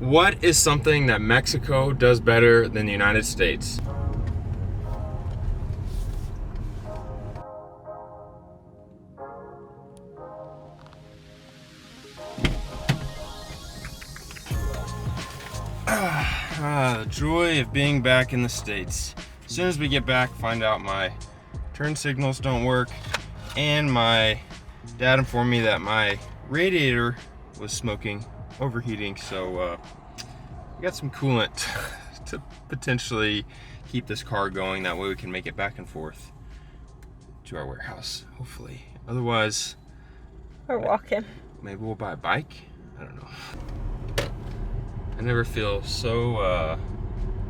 What is something that Mexico does better than the United States? The joy of being back in the States. As soon as we get back, find out my turn signals don't work, and my dad informed me that my radiator was smoking, overheating, so we got some coolant to potentially keep this car going. That way we can make it back and forth to our warehouse, hopefully. Otherwise, we're walking. Maybe we'll buy a bike? I don't know. I never feel so,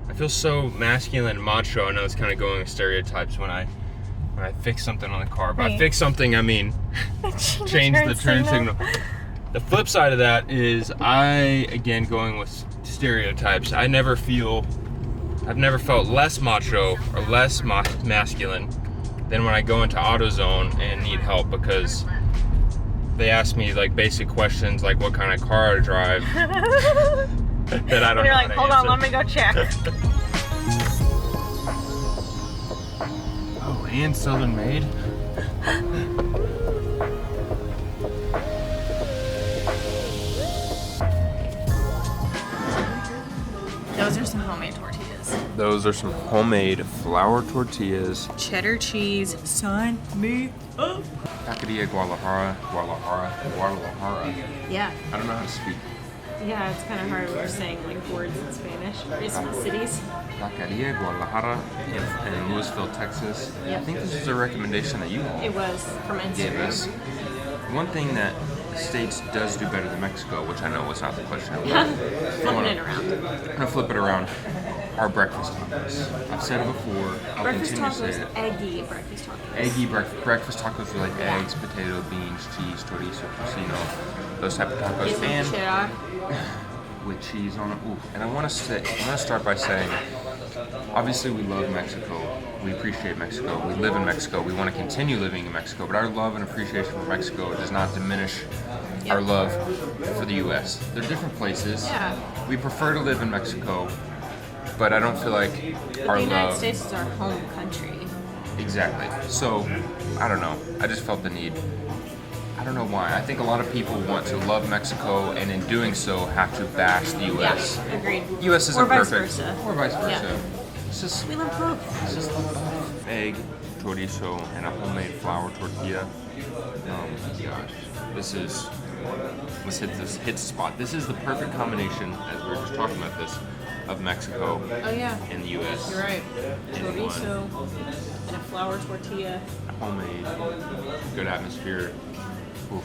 I feel so masculine and macho. I know it's kind of going with stereotypes when I fix something on the car. By fix something, I mean change the turn signal. The flip side of that is again, going with stereotypes, I've never felt less macho or less masculine than when I go into AutoZone and need help because they ask me like basic questions like what kind of car I drive that I don't know. You're like, hold on, let me go check. Oh, and Southern Made. Those are some homemade tortillas. Those are some homemade flour tortillas. Cheddar cheese. Sign me up. Taqueria Guadalajara. Yeah. I don't know how to speak. Yeah, it's kind of hard when we're saying like words in Spanish. Recent cities. Taqueria Guadalajara in Louisville, Texas. Yep. I think this was a recommendation that you all It was from gave Instagram. us. One thing that the States does do better than Mexico, which I know was not the question. Flipping it around. I'm gonna flip it around. Our breakfast tacos. I've said it before. I'll Breakfast continue to say tacos, it. eggy breakfast tacos. Eggy breakfast tacos are like eggs, potato, beans, cheese, chorizo, tocino, those type of tacos, Get some and cheddar. with cheese on it. Ooh, and I want to start by saying, obviously we love Mexico. We appreciate Mexico. We live in Mexico. We want to continue living in Mexico. But our love and appreciation for Mexico does not diminish our love for the U.S. They're different places. Yeah. We prefer to live in Mexico, but I don't feel like our The United love. States is our home country. Exactly. So, I don't know. I just felt the need. I don't know why. I think a lot of people want to love Mexico and in doing so have to bash the U.S. Yeah, agreed. U.S. isn't Or vice perfect. versa. Or vice versa. Yeah. It's just, We love both. it's just love. Egg, chorizo, and a homemade flour tortilla. Oh my gosh. Let's hit the spot. This is the perfect combination, as we were just talking about this, of Mexico Oh yeah. and the U.S. You're right. In Chorizo and a flour tortilla. Homemade, good atmosphere. Oof.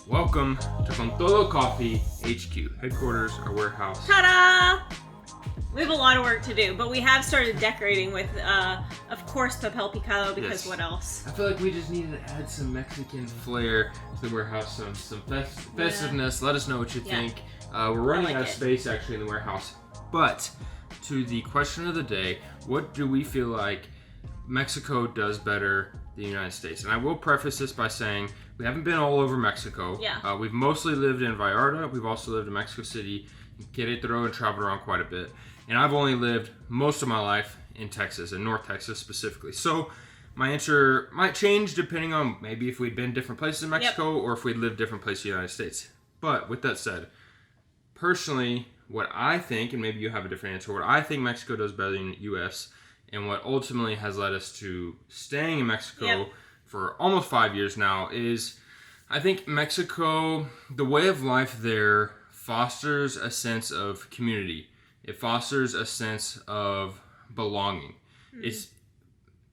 Welcome to Con Todo Coffee HQ, headquarters, our warehouse. Ta-da! We have a lot of work to do, but we have started decorating with, of course, papel picado, because Yes. what else? I feel like we just needed to add some Mexican flair to the warehouse, some festiveness. Let us know what you Yeah. think. We're running like out of it. space actually in the warehouse. But to the question of the day, what do we feel like Mexico does better than the United States? And I will preface this by saying we haven't been all over Mexico. Yeah. We've mostly lived in Vallarta. We've also lived in Mexico City, Querétaro, and traveled around quite a bit. And I've only lived most of my life in Texas, in North Texas specifically. So my answer might change depending on maybe if we'd been different places in Mexico or if we'd lived different places in the United States. But with that said, personally, what I think, and maybe you have a different answer, what I think Mexico does better than the U.S., and what ultimately has led us to staying in Mexico for almost 5 years now, is I think Mexico, the way of life there fosters a sense of community. It fosters a sense of belonging. It's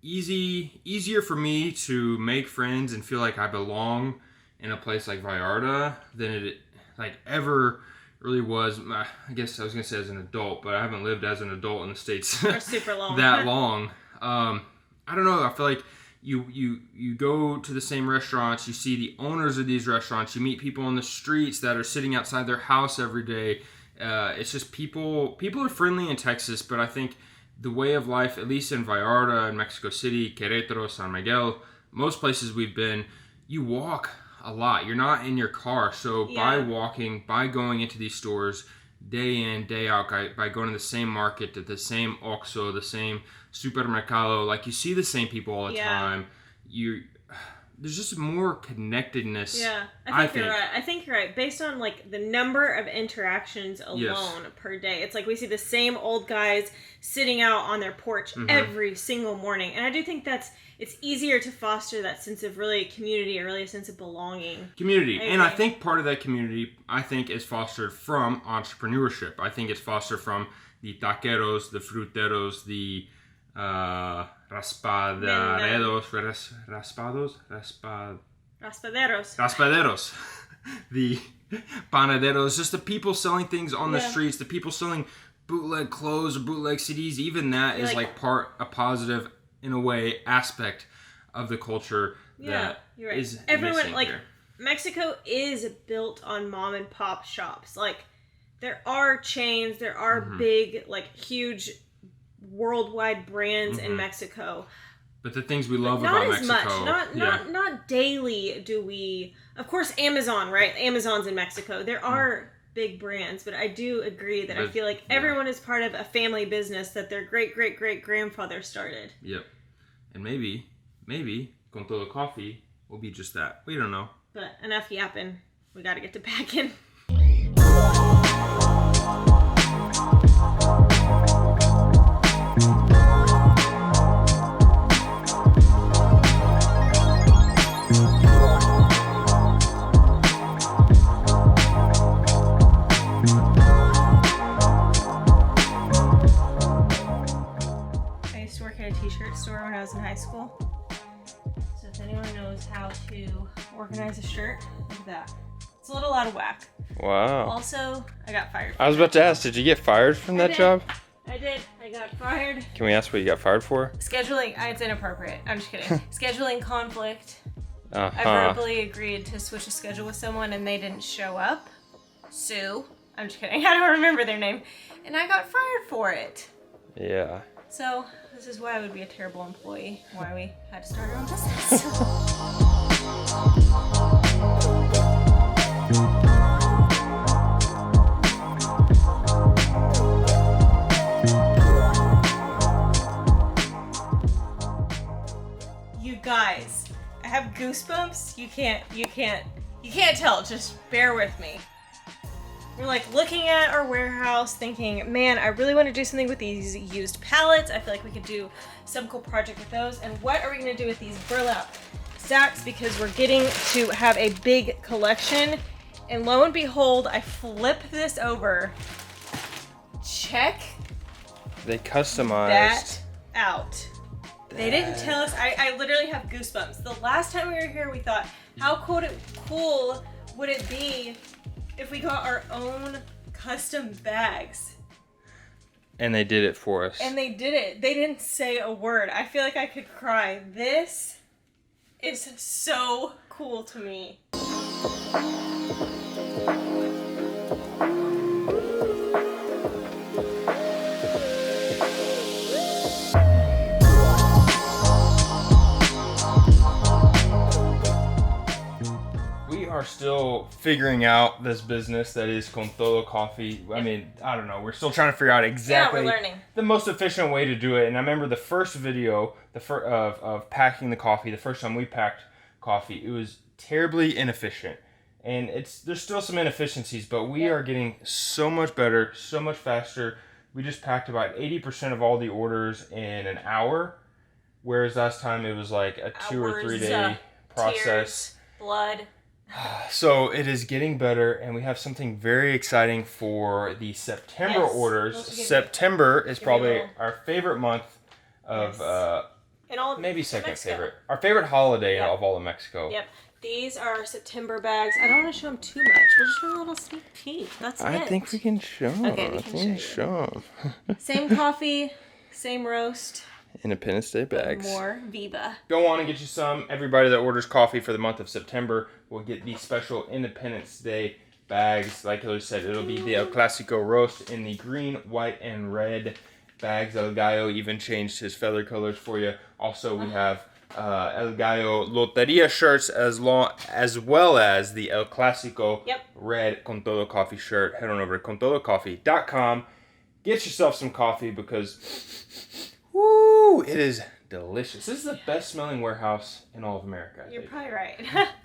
easier for me to make friends and feel like I belong in a place like Vallarta than it ever really was. I guess I was gonna say as an adult, but I haven't lived as an adult in the States Or super long. that long. I don't know. I feel like You go to the same restaurants, you see the owners of these restaurants, you meet people on the streets that are sitting outside their house every day. It's just people are friendly in Texas, but I think the way of life, at least in Vallarta and Mexico City, Querétaro, San Miguel, most places we've been, you walk a lot. You're not in your car. So by walking, by going into these stores day in, day out, by going to the same market, to the same Oxxo, the same supermercado, like you see the same people all the time. There's just more connectedness. Yeah, I think you're right. I think you're right. Based on like the number of interactions alone per day, it's like we see the same old guys sitting out on their porch every single morning, and I do think it's easier to foster that sense of really community, or really a sense of belonging. And I think part of that community, is fostered from entrepreneurship. I think it's fostered from the taqueros, the fruteros, the raspaderos, the panaderos, just the people selling things on the streets, the people selling bootleg clothes or bootleg CDs. Even that is like a positive, in a way, aspect of the culture that you're right. is everyone missing like here. Mexico is built on mom and pop shops. Like there are chains, there are big, like huge worldwide brands in Mexico. But the things we love about Mexico, not daily do we. Of course, Amazon, right? Amazon's in Mexico. There are big brands, but I do agree that I feel like everyone is part of a family business that their great grandfather started. Yep, and maybe Con Todo Coffee will be just that. We don't know. But enough yapping. We got to get to packing. T-shirt store when I was in high school. So if anyone knows how to organize a shirt, look at that. It's a little out of whack. Wow. Also, I got fired. I was about to ask, did you get fired from that job? I did. I got fired. Can we ask what you got fired for? Scheduling. It's inappropriate. I'm just kidding. Scheduling conflict. I verbally agreed to switch a schedule with someone and they didn't show up. Sue. I'm just kidding. I don't remember their name. And I got fired for it. Yeah. So, this is why I would be a terrible employee, why we had to start our own business. You guys, I have goosebumps. You can't tell, just bear with me. We're like looking at our warehouse thinking, man, I really want to do something with these used pallets. I feel like we could do some cool project with those. And what are we going to do with these burlap sacks? Because we're getting to have a big collection. And lo and behold, I flip this over. Check They customized that out. They didn't tell us. I literally have goosebumps. The last time we were here, we thought, how cool would it be if we got our own custom bags? And they did it for us. And they did it. They didn't say a word. I feel like I could cry. This is so cool to me. Are still figuring out this business that is Con Todo Coffee. I mean, I don't know. We're still trying to figure out exactly the most efficient way to do it. And I remember the first video, of packing the coffee. The first time we packed coffee, it was terribly inefficient. And there's still some inefficiencies, but we are getting so much better, so much faster. We just packed about 80% of all the orders in an hour, whereas last time it was like a 2 or 3 day process. Tears, blood. So it is getting better, and we have something very exciting for the September orders. September is probably our favorite month of, maybe second favorite. Our favorite holiday of all of Mexico. Yep. These are September bags. I don't want to show them too much. We'll just show a little sneak peek. That's it. I think we can show them. Okay, we can show them. Same coffee, same roast. Independence Day bags. More Viva. Go on and get you some. Everybody that orders coffee for the month of September will get these special Independence Day bags. Like Hillary said, it'll be the El Clasico roast in the green, white, and red bags. El Gallo even changed his feather colors for you. Also, we have El Gallo Loteria shirts as well as the El Clasico red Con Todo Coffee shirt. Head on over to contodocoffee.com. Get yourself some coffee because, woo, it is delicious. This is the best smelling warehouse in all of America. You're probably right.